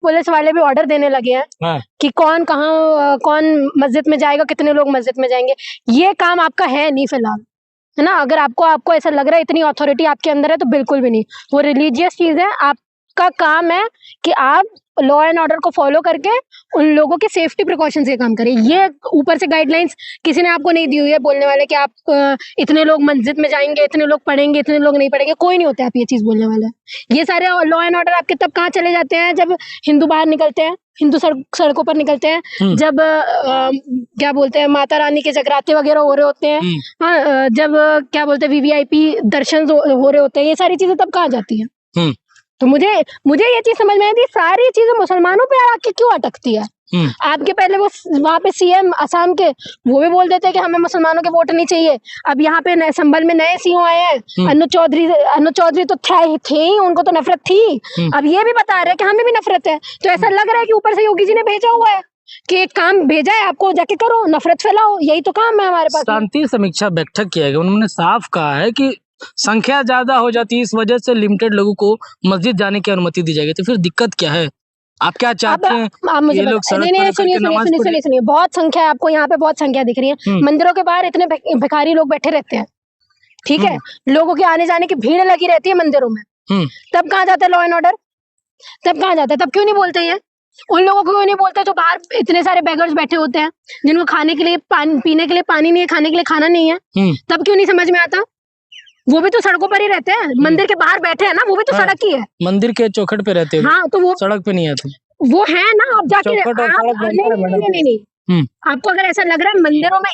Police वाले भी order देने लगे हैं हाँ। कि कौन कहाँ कौन मस्जिद में जाएगा, कितने लोग मस्जिद में जाएंगे। ये काम आपका है नहीं फिलहाल, है ना। अगर आपको ऐसा लग रहा है इतनी अथॉरिटी आपके अंदर है, तो बिल्कुल भी नहीं। वो रिलीजियस चीज है। आपका काम है कि आप लॉ एंड ऑर्डर को फॉलो करके उन लोगों के सेफ्टी प्रिकॉशन से काम करें। ये ऊपर से गाइडलाइंस किसी ने आपको नहीं दी हुई है बोलने वाले कि आप इतने लोग मस्जिद में जाएंगे, इतने लोग पढ़ेंगे, इतने लोग नहीं पढ़ेंगे। कोई नहीं होता है आप ये चीज बोलने वाला। ये सारे लॉ एंड ऑर्डर आपके तब कहाँ चले जाते हैं, जब हिंदू बाहर निकलते हैं, हिंदू सड़कों पर निकलते हैं, जब क्या बोलते हैं माता रानी के जगराते वगैरह हो रहे होते हैं, हाँ, जब क्या बोलते हैं वीवीआईपी दर्शन हो रहे होते हैं। ये सारी चीजें तब कहाँ जाती हैं। तो मुझे ये चीज समझ में आई थी, सारी चीजें मुसलमानों पे आके क्यों अटकती है। आपके पहले वो वहाँ पे सीएम असम के वो भी बोल देते हैं कि हमें मुसलमानों के वोट नहीं चाहिए। अब यहाँ पे संभल में नए सीओ आए हैं, अनुज चौधरी तो थे ही, उनको तो नफरत थी। अब ये भी बता रहे हैं कि हमें भी नफरत है। तो ऐसा लग रहा है कि ऊपर से योगी जी ने भेजा हुआ है कि एक काम भेजा है आपको, जाके करो, नफरत फैलाओ, यही तो काम है हमारे पास। शांति समीक्षा बैठक किया गया, उन्होंने साफ कहा है कि संख्या ज्यादा हो जाती है, इस वजह से लिमिटेड लोगों को मस्जिद जाने की अनुमति दी जाएगी। तो फिर दिक्कत क्या है, आप क्या चाहते हैं? आप मुझे ये लोग सुनिए, बहुत संख्या है, आपको यहाँ पे बहुत संख्या दिख रही है। मंदिरों के बाहर इतने भिखारी लोग बैठे रहते हैं, ठीक है, लोगों के आने जाने की भीड़ लगी रहती है मंदिरों में। तब कहाँ जाता है लॉ एंड ऑर्डर, तब कहाँ जाता है, तब क्यों नहीं बोलते हैं? उन लोगों को क्यों नहीं बोलते जो बाहर इतने सारे बेगर्स बैठे होते हैं, जिनको खाने के लिए पीने के लिए पानी नहीं है, खाने के लिए खाना नहीं है, तब क्यों नहीं समझ में आता? वो भी तो सड़कों पर ही रहते हैं, मंदिर के बाहर बैठे हैं ना, वो भी तो सड़क ही है, मंदिर के चौखट पे रहते हैं। हाँ, तो वो सड़क पे नहीं आते, वो है ना। आप जाके नहीं, आपको अगर ऐसा लग रहा है मंदिरों में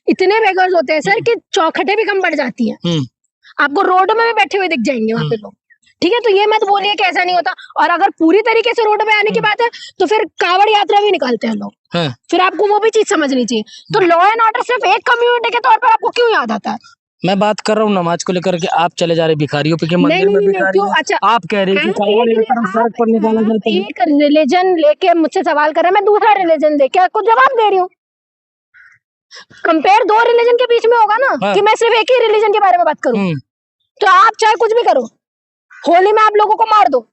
इतने बेगर्स होते हैं सर कि चौखटें भी कम पड़ जाती हैं, आपको रोड में भी बैठे हुए दिख जाएंगे वहां पे लोग, ठीक है। तो ये मत बोलिए कि ऐसा नहीं होता। और अगर पूरी तरीके से रोड पे आने की बात है तो फिर कावड़ यात्रा भी निकालते हैं लोग, फिर आपको वो भी चीज समझनी चाहिए। तो लॉ एंड ऑर्डर सिर्फ एक कम्युनिटी के तौर पर आपको क्यों याद आता है? मैं बात कर रहा हूँ नमाज को लेकर के, आप चले जा रहे भिखारियों पे, मंदिर में भिखारी हो। अच्छा, आप कह रहे हैं सड़क पर निकाला जाता है। एक रिलीजन लेके मुझसे सवाल कर रहे हैं, मैं दूसरा रिलीजन लेके आपको जवाब दे रही हूँ। कंपेयर दो रिलीजन के बीच में होगा ना, कि मैं सिर्फ एक ही रिलीजन के बारे में बात करूँ। तो आप चाहे कुछ भी करो, होली में आप लोगों को मार दो,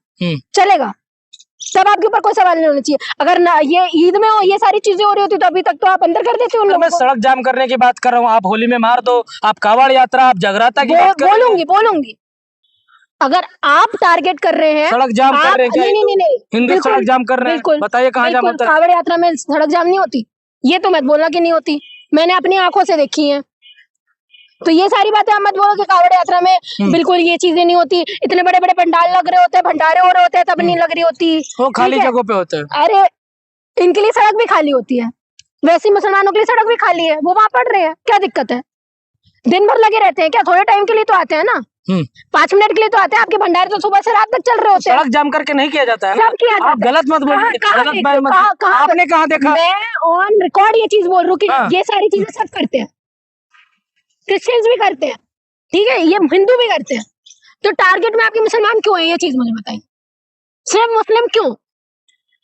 चलेगा, तब आपके ऊपर कोई सवाल नहीं होना चाहिए। अगर ना ये ईद में हो, ये सारी चीजें हो रही होती तो अभी तक तो आप अंदर कर देते हो उन लोगों को। मैं सड़क जाम करने की बात कर रहा हूँ, आप होली में मार दो, आप कावड़ यात्रा, आप जगराता की बात कर रहे हो। बोलूंगी अगर आप टारगेट कर रहे हैं सड़क जाम कर रहे हैं, नहीं, हिंदू सड़क जाम कर रहे हैं, बताइए कहाँ जाम होता है? कावड़ यात्रा में सड़क जाम नहीं होती, ये तो मत बोलना कि नहीं होती, मैंने अपनी आंखों से देखी है। तो ये सारी बातें आप मत बोलो कि कावड़ यात्रा में बिल्कुल ये चीजें नहीं होती, इतने बड़े बड़े पंडाल लग रहे होते हैं, भंडारे हो रहे होते हैं, तब नहीं लग रही होती, वो खाली जगहों पे होते हैं। अरे इनके लिए सड़क भी खाली होती है, वैसे मुसलमानों के लिए सड़क भी खाली है, वो वहां पढ़ रहे हैं, क्या दिक्कत है? दिन भर लगे रहते हैं क्या? थोड़े टाइम के लिए तो आते हैं ना, 5 मिनट के लिए तो आते हैं। आपके भंडारे तो सुबह से रात तक चल रहे होते हैं। सड़क जाम करके नहीं किया जाता है ना? सब किया जाता है। आप गलत मत बोलिए, आपने कहाँ देखा? मैं ऑन रिकॉर्ड ये चीज बोल रही हूँ कि ये सारी चीजें सब करते हैं, क्रिश्चियंस भी करते हैं, ठीक है, ये हिंदू भी करते हैं। तो टारगेट में आपके मुसलमान क्यों है, ये चीज मुझे बताइए। सिर्फ मुस्लिम क्यों?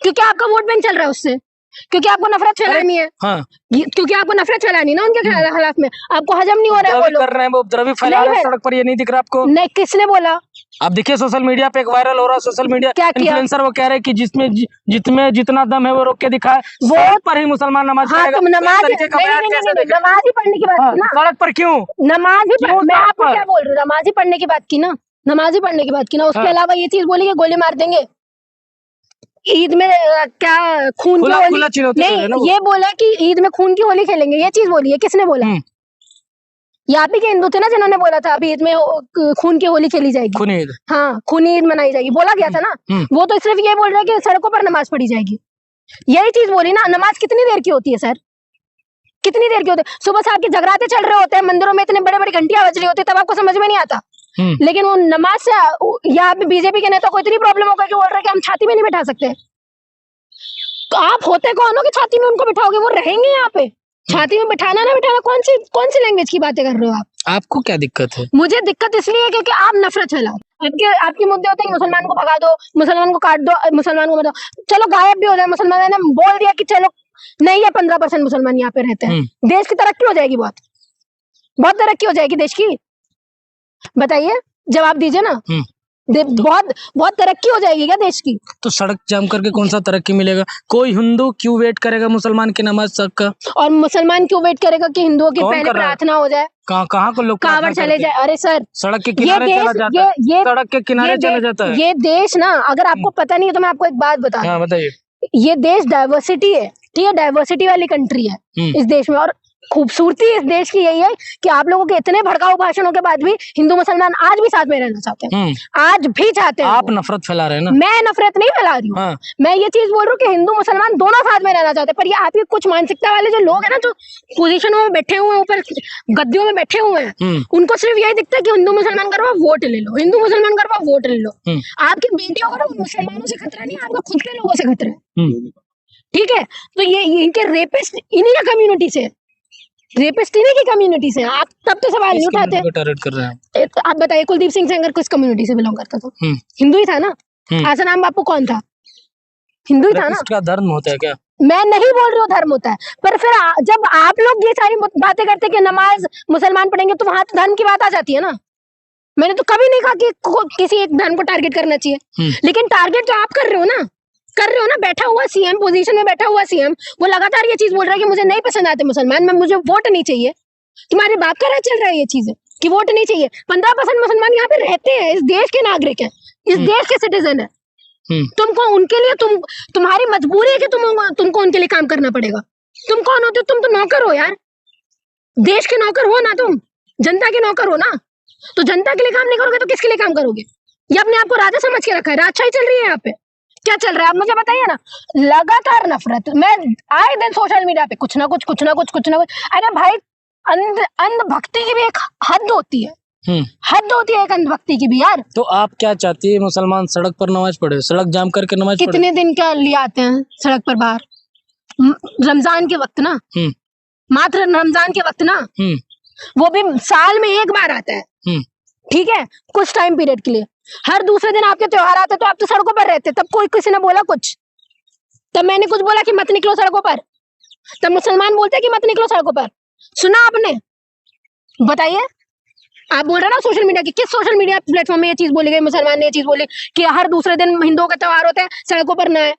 क्योंकि आपका वोट बैंक चल रहा है उससे, क्योंकि आपको नफरत फैलानी है, क्योंकि आपको नफरत फैलानी है ना उनके खिलाफ में, आपको हजम नहीं हो रहा है। वो कर रहे हैं, वो उपद्रवी फैला रहे हैं सड़क पर, ये नहीं दिख रहा आपको? नहीं, किसने बोला? आप देखिए सोशल मीडिया पे एक वायरल हो रहा है, सोशल मीडिया इन्फ्लुएंसर, वो कह रहे हैं कि जिसमें जितना दम है वो रोक के दिखाए, वो पर ही मुसलमान नमाज पढ़ेगा। नमाज ही पढ़ने की बात की ना, सड़क पर क्यों? नमाज ही, मैं आपको क्या बोल रही हूँ, नमाज ही पढ़ने की बात की ना, नमाज ही पढ़ने की बात की ना। उसके अलावा ये चीज बोली कि गोली मार देंगे ईद में, क्या खून की होली नहीं, ये बोला कि ईद में खून की होली खेलेंगे, ये चीज बोली है, किसने बोला? ये आप ही के हिंदू थे ना जिन्होंने बोला था अभी ईद में खून की होली खेली जाएगी, खूनी ईद, हाँ, खूनी ईद मनाई जाएगी, बोला गया था ना। वो तो सिर्फ ये बोल रहे हैं कि सड़कों पर नमाज पढ़ी जाएगी, यही चीज बोली ना। नमाज कितनी देर की होती है सर, कितनी देर की होती है? सुबह से आपके जगराते चल रहे होते हैं, मंदिरों में इतने बड़े बड़े घंटियां बज रही होती है, तब आपको समझ में नहीं आता। लेकिन वो नमाज से, यहाँ पे बीजेपी के नेता को इतनी प्रॉब्लम होगा कि बोल रहे हैं कि हम छाती में नहीं बैठा सकते। तो आप होते कौन हो कि छाती में उनको बिठाओगे? वो रहेंगे यहाँ पे, छाती में बिठाना ना बिठाना, कौन सी लैंग्वेज की बातें कर रहे हो आप? आपको क्या दिक्कत है? मुझे दिक्कत इसलिए है क्योंकि आप नफरत फैलाओ। आपके मुद्दे होते हैं मुसलमान को भगा दो, मुसलमान को काट दो, मुसलमान को बताओ, चलो गायब भी हो जाए मुसलमान ने बोल दिया कि चलो नहीं है 15% मुसलमान यहाँ पे रहते हैं, देश की तरक्की हो जाएगी, बहुत तरक्की हो जाएगी देश की। बताइए, जवाब दीजिए ना। बहुत बहुत तरक्की हो जाएगी क्या देश की? तो सड़क जाम करके कौन सा तरक्की मिलेगा? कोई हिंदू क्यों वेट करेगा मुसलमान की नमाज तक का? और मुसलमान क्यों वेट करेगा कि हिंदुओं की कौन पहले कर रहा है? प्रार्थना हो जाए, कहाँ कहाँ को लोग कांवड़ प्रार्थना चले करते जाए? हैं? अरे सर, सड़क के ये किनारे चला देश जाता है, सड़क के किनारे चला जाता है। ये देश ना, अगर आपको पता नहीं है तो मैं आपको एक बात बता दूं। हाँ बताइए। ये देश डाइवर्सिटी है, ठीक है, डाइवर्सिटी वाली कंट्री है इस देश में। और खूबसूरती इस देश की यही है कि आप लोगों के इतने भड़काऊ भाषणों के बाद भी हिंदू मुसलमान आज भी साथ में रहना चाहते हैं, आज भी चाहते हैं। आप नफरत फैला रहे हैं ना? मैं नफरत नहीं फैला रही हूँ, हाँ। मैं ये चीज बोल रही हूँ कि हिंदू मुसलमान दोनों साथ में रहना चाहते हैं। पर ये आपकी कुछ मानसिकता वाले जो लोग हैं ना, जो पोजीशनों में बैठे हुए हैं, ऊपर गद्दियों में बैठे हुए हैं, उनको सिर्फ यही दिखता है कि हिंदू मुसलमान करो वोट ले लो, हिंदू मुसलमान करो वोट ले लो। आपकी बेटियों को मुसलमानों से खतरा नहीं, आपका खुद के लोगों से खतरा है, ठीक है? तो ये इनके रेपिस्ट इन्हीं का कम्युनिटी से, रेपिस्ट इन्हीं की कम्युनिटी से। आप तब तो सवाल नहीं उठाते। टारगेट कर रहे हैं। आप बताइए, कुलदीप सिंह सेंगर किस कम्युनिटी से बिलोंग करता था? हिंदू ही था ना। आसाराम बापू कौन था? हिंदू ही था ना। इसका धर्म होता है क्या? मैं नहीं बोल रही हूँ धर्म होता है, पर फिर जब आप लोग ये सारी बातें करते कि नमाज मुसलमान पढ़ेंगे तो वहां तो धर्म की बात आ जाती है ना। मैंने तो कभी नहीं कहा कि किसी एक धर्म को टारगेट करना चाहिए, लेकिन टारगेट जो आप कर रहे हो ना, बैठा हुआ सीएम, पोजीशन में बैठा हुआ सीएम, वो लगातार ये चीज बोल रहा है कि मुझे नहीं पसंद आते मुसलमान, मैं मुझे वोट नहीं चाहिए। तुम्हारे बाप का राज चल रहा है ये चीज कि वोट नहीं चाहिए। 15% मुसलमान यहाँ पे रहते हैं, इस देश के नागरिक हैं, इस देश के सिटीजन है। तुमको उनके लिए तुम्हारी मजबूरी है कि तुमको उनके लिए काम करना पड़ेगा। तुम कौन होते हो? तुम तो नौकर हो यार, देश के नौकर हो ना, तुम जनता के नौकर हो ना। तो जनता के लिए काम नहीं करोगे तो किसके लिए काम करोगे? ये अपने आप को राजा समझ के रखा है, राजशाही चल रही है यहाँ पे। क्या चल रहा है आप मुझे बताइए ना। लगातार नफरत, मैं आए दिन सोशल मीडिया पे कुछ ना कुछ। अरे भाई, अंध भक्ति की भी एक हद होती है, हद होती है एक अंध भक्ति की भी यार। तो आप क्या चाहती है? मुसलमान सड़क पर नमाज पढ़े, सड़क जाम करके नमाज पढ़े? कितने दिन का लिए आते हैं सड़क पर बाहर? रमजान के वक्त ना, मात्र रमजान के वक्त ना, वो भी साल में एक बार आता है, ठीक है, कुछ टाइम पीरियड के लिए। हर दूसरे दिन आपके त्योहार आते तो आप तो सड़कों पर रहते, तब कोई किसी ने बोला कुछ? तब मैंने कुछ बोला कि मत निकलो सड़कों पर? तब मुसलमान बोलते हैं कि मत निकलो सड़कों पर? सुना आपने? बताइए। आप बोल रहे ना सोशल मीडिया की, किस सोशल मीडिया प्लेटफॉर्म में ये चीज बोली गई? मुसलमान ने ये चीज बोली कि हर दूसरे दिन हिंदुओं का त्योहार होता है, सड़कों पर ना है।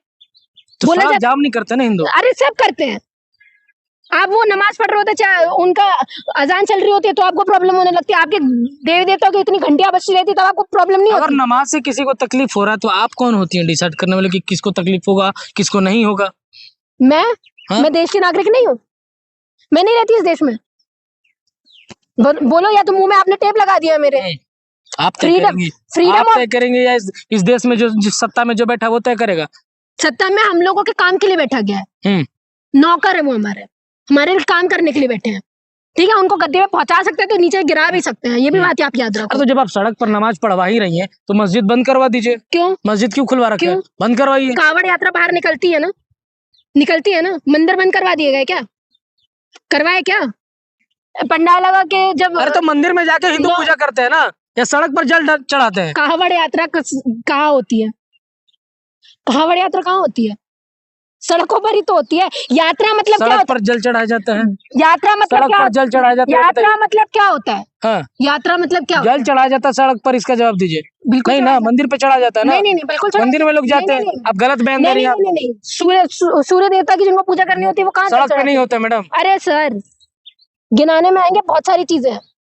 तो सड़क जाम नहीं करते ना हिंदू? अरे सब करते हैं। आप वो नमाज पढ़ रहे होते, चाहे उनका अजान चल रही होती है, तो आपको प्रॉब्लम होने लगती है। आपके देवी देवताओं की इतनी घंटियां बजती रहती है, तब आपको प्रॉब्लम नहीं होती। अगर नमाज से किसी को तकलीफ हो रहा है तो आप कौन होती हैं डिसाइड करने वाले कि किसको तकलीफ होगा, किसको नहीं होगा? मैं देश की नागरिक नहीं हूँ? मैं नहीं रहती इस देश में? बोलो, या तो मुंह में आपने टेप लगा दिया मेरे। आप तय करेंगे या इस देश में जो सत्ता में जो बैठा वो तय करेगा? सत्ता में हम लोगों के काम के लिए बैठा गया है, नौकर है वो, हमारे काम करने के लिए बैठे हैं, ठीक है? उनको गद्दे पे पहुंचा सकते हैं तो नीचे गिरा भी सकते हैं, ये भी बात आप याद रखो। तो जब आप सड़क पर नमाज पढ़वा ही रही हैं तो मस्जिद बंद करवा दीजिए। क्यों? मस्जिद क्यों खुलवा रखे हैं? बंद करवाइए। कावड़ यात्रा बाहर निकलती है ना, मंदिर बंद करवा दिए गए क्या? करवाए क्या? पंडाल लगा के जब, अरे तो मंदिर में जाके हिंदू पूजा करते हैं ना, या सड़क पर जल चढ़ाते हैं? कावड़ यात्रा कहाँ होती है? कावड़ यात्रा कहाँ होती है? सड़कों पर ही तो होती है। यात्रा मतलब क्या? सड़क पर जल चढ़ाया जाता है। यात्रा मतलब क्या? जल चढ़ाया जाता है। यात्रा मतलब क्या होता है? हाँ। यात्रा मतलब क्या? जल चढ़ाया जाता है सड़क पर, इसका जवाब दीजिए। बिल्कुल नहीं ना, मंदिर पे चढ़ा जाता है ना। नहीं, बिल्कुल मंदिर में लोग जाते हैं। आप गलत बयान दे रही हैं। नहीं, सूर्य देवता की जिनको पूजा करनी होती है वो कहाँ सड़क पे नहीं होता मैडम। अरे सर, गिनाने में आएंगे बहुत सारी चीजें हैं।